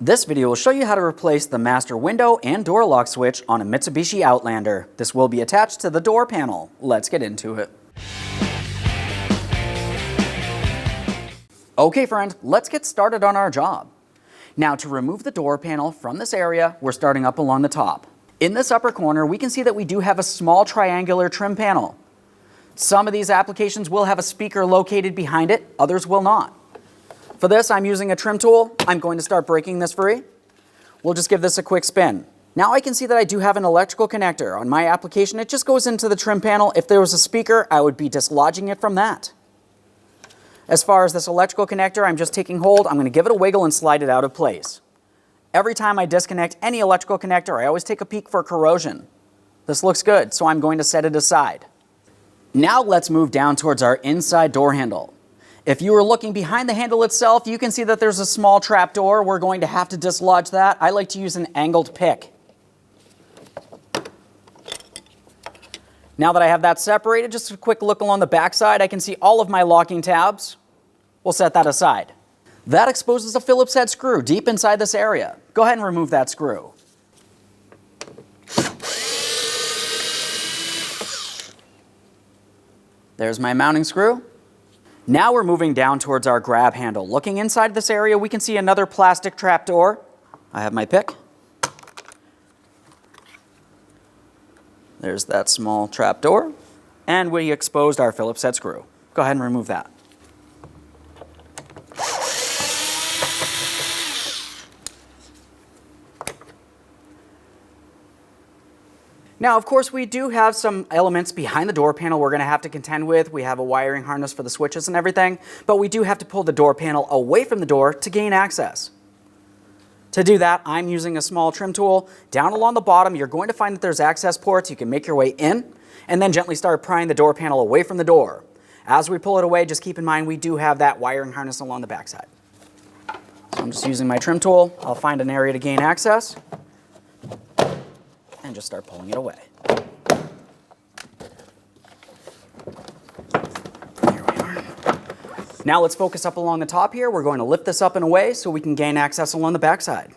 This video will show you how to replace the master window and door lock switch on a Mitsubishi Outlander. This will be attached to the door panel. Let's get into it. Okay friend, let's get started on our job. Now to remove the door panel from this area, we're starting up along the top. In this upper corner, we can see that we do have a small triangular trim panel. Some of these applications will have a speaker located behind it, others will not. For this, I'm using a trim tool. I'm going to start breaking this free. We'll just give this a quick spin. Now I can see that I do have an electrical connector. On my application, it just goes into the trim panel. If there was a speaker, I would be dislodging it from that. As far as this electrical connector, I'm just taking hold. I'm going to give it a wiggle and slide it out of place. Every time I disconnect any electrical connector, I always take a peek for corrosion. This looks good, so I'm going to set it aside. Now let's move down towards our inside door handle. If you were looking behind the handle itself, you can see that there's a small trap door. We're going to have to dislodge that. I like to use an angled pick. Now that I have that separated, just a quick look along the back side, I can see all of my locking tabs. We'll set that aside. That exposes a Phillips head screw deep inside this area. Go ahead and remove that screw. There's my mounting screw. Now we're moving down towards our grab handle. Looking inside this area, we can see another plastic trap door. I have my pick. There's that small trap door. And we exposed our Phillips head screw. Go ahead and remove that. Now, of course, we do have some elements behind the door panel we're going to have to contend with. We have a wiring harness for the switches and everything, but we do have to pull the door panel away from the door to gain access. To do that, I'm using a small trim tool. Down along the bottom, you're going to find that there's access ports. You can make your way in and then gently start prying the door panel away from the door. As we pull it away, just keep in mind we do have that wiring harness along the backside. So I'm just using my trim tool. I'll find an area to gain access and just start pulling it away. Here we are. Now let's focus up along the top here. We're going to lift this up and away so we can gain access along the backside.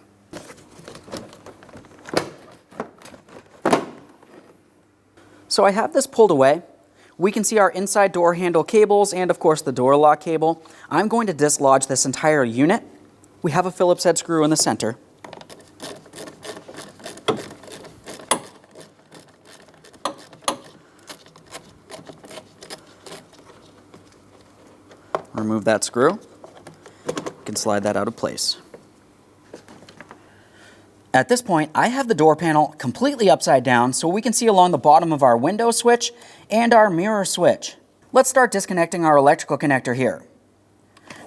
So I have this pulled away. We can see our inside door handle cables and of course the door lock cable. I'm going to dislodge this entire unit. We have a Phillips head screw in the center. Remove that screw. You can slide that out of place. At this point, I have the door panel completely upside down so we can see along the bottom of our window switch and our mirror switch. Let's start disconnecting our electrical connector here.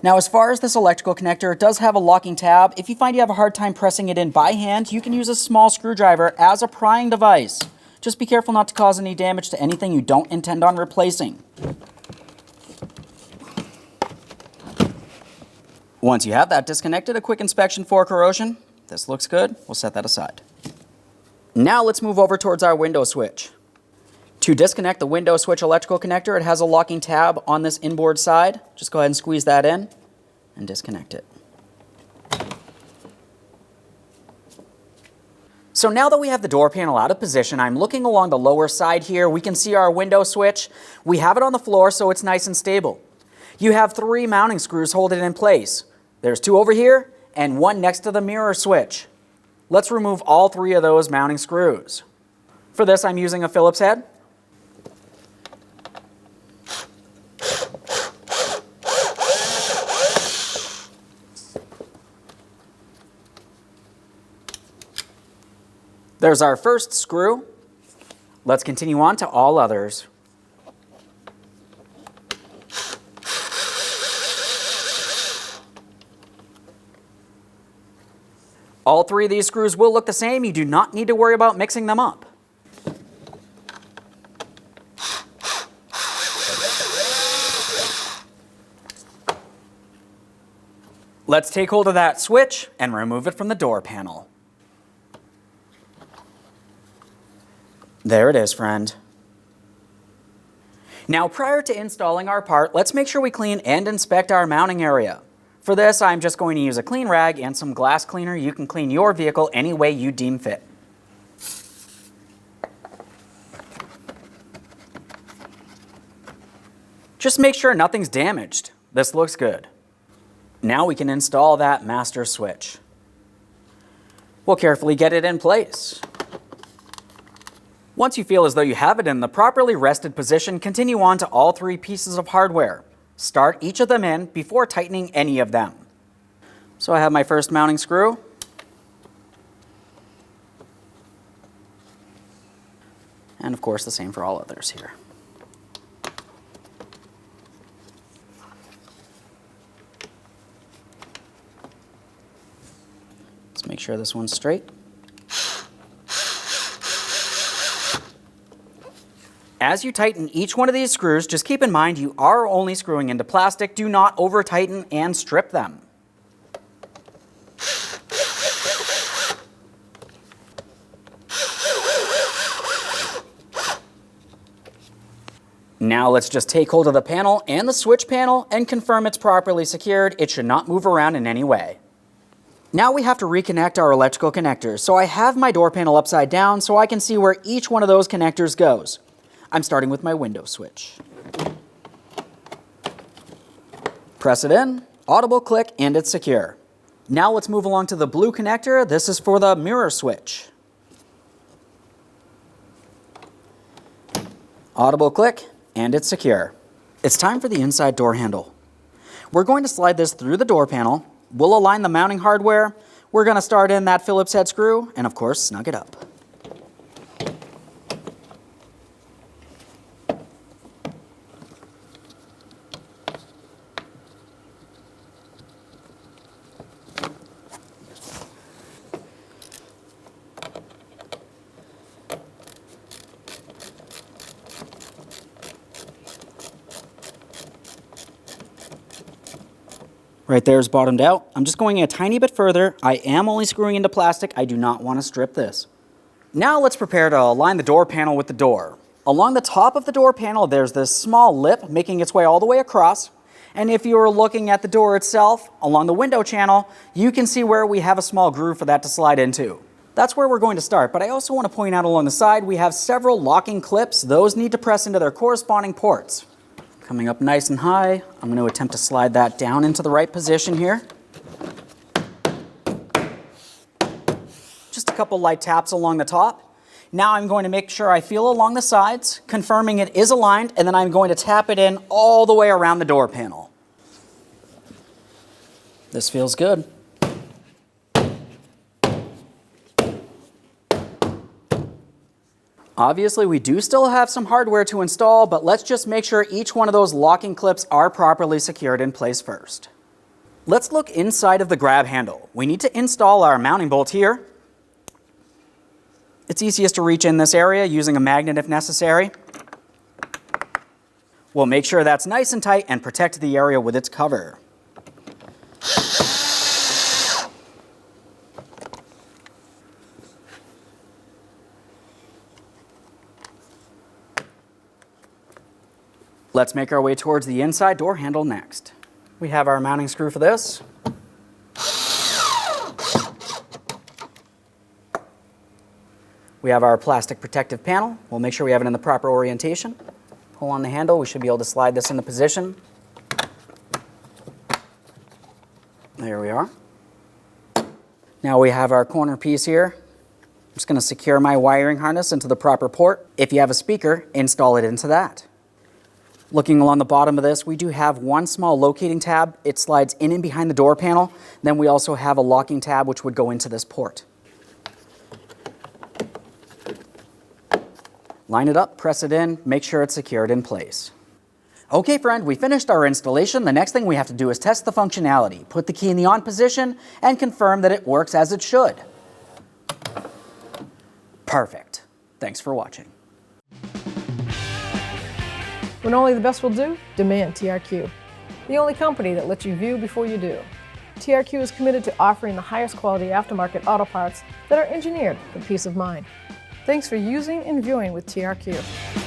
Now, as far as this electrical connector, it does have a locking tab. If you find you have a hard time pressing it in by hand, you can use a small screwdriver as a prying device. Just be careful not to cause any damage to anything you don't intend on replacing. Once you have that disconnected, a quick inspection for corrosion. This looks good. We'll set that aside. Now let's move over towards our window switch. To disconnect the window switch electrical connector, it has a locking tab on this inboard side. Just go ahead and squeeze that in and disconnect it. So now that we have the door panel out of position, I'm looking along the lower side here. We can see our window switch. We have it on the floor so it's nice and stable. You have 3 mounting screws holding it in place. There's 2 over here and 1 next to the mirror switch. Let's remove all 3 of those mounting screws. For this, I'm using a Phillips head. There's our first screw. Let's continue on to all others. All 3 of these screws will look the same. You do not need to worry about mixing them up. Let's take hold of that switch and remove it from the door panel. There it is, friend. Now, prior to installing our part, let's make sure we clean and inspect our mounting area. For this, I'm just going to use a clean rag and some glass cleaner. You can clean your vehicle any way you deem fit. Just make sure nothing's damaged. This looks good. Now we can install that master switch. We'll carefully get it in place. Once you feel as though you have it in the properly rested position, continue on to all 3 pieces of hardware. Start each of them in before tightening any of them. So I have my first mounting screw. And of course the same for all others here. Let's make sure this one's straight. As you tighten each one of these screws, just keep in mind you are only screwing into plastic. Do not over tighten and strip them. Now let's just take hold of the panel and the switch panel and confirm it's properly secured. It should not move around in any way. Now we have to reconnect our electrical connectors. So I have my door panel upside down so I can see where each one of those connectors goes. I'm starting with my window switch. Press it in, audible click, and it's secure. Now let's move along to the blue connector. This is for the mirror switch. Audible click, and it's secure. It's time for the inside door handle. We're going to slide this through the door panel. We'll align the mounting hardware. We're going to start in that Phillips head screw, and of course, snug it up. Right there is bottomed out. I'm just going a tiny bit further. I am only screwing into plastic. I do not want to strip this. Now let's prepare to align the door panel with the door. Along the top of the door panel, there's this small lip making its way all the way across. And if you are looking at the door itself, along the window channel, you can see where we have a small groove for that to slide into. That's where we're going to start, but I also want to point out along the side, we have several locking clips. Those need to press into their corresponding ports. Coming up nice and high, I'm going to attempt to slide that down into the right position here. Just a couple light taps along the top. Now I'm going to make sure I feel along the sides, confirming it is aligned, and then I'm going to tap it in all the way around the door panel. This feels good. Obviously, we do still have some hardware to install, but let's just make sure each one of those locking clips are properly secured in place first. Let's look inside of the grab handle. We need to install our mounting bolt here. It's easiest to reach in this area using a magnet if necessary. We'll make sure that's nice and tight and protect the area with its cover. Let's make our way towards the inside door handle next. We have our mounting screw for this. We have our plastic protective panel. We'll make sure we have it in the proper orientation. Pull on the handle. We should be able to slide this into position. There we are. Now we have our corner piece here. I'm just going to secure my wiring harness into the proper port. If you have a speaker, install it into that. Looking along the bottom of this, we do have one small locating tab. It slides in and behind the door panel. Then we also have a locking tab which would go into this port. Line it up, press it in, make sure it's secured in place. Okay friend, we finished our installation. The next thing we have to do is test the functionality. Put the key in the on position and confirm that it works as it should. Perfect. Thanks for watching. When only the best will do, demand TRQ. The only company that lets you view before you do. TRQ is committed to offering the highest quality aftermarket auto parts that are engineered for peace of mind. Thanks for using and viewing with TRQ.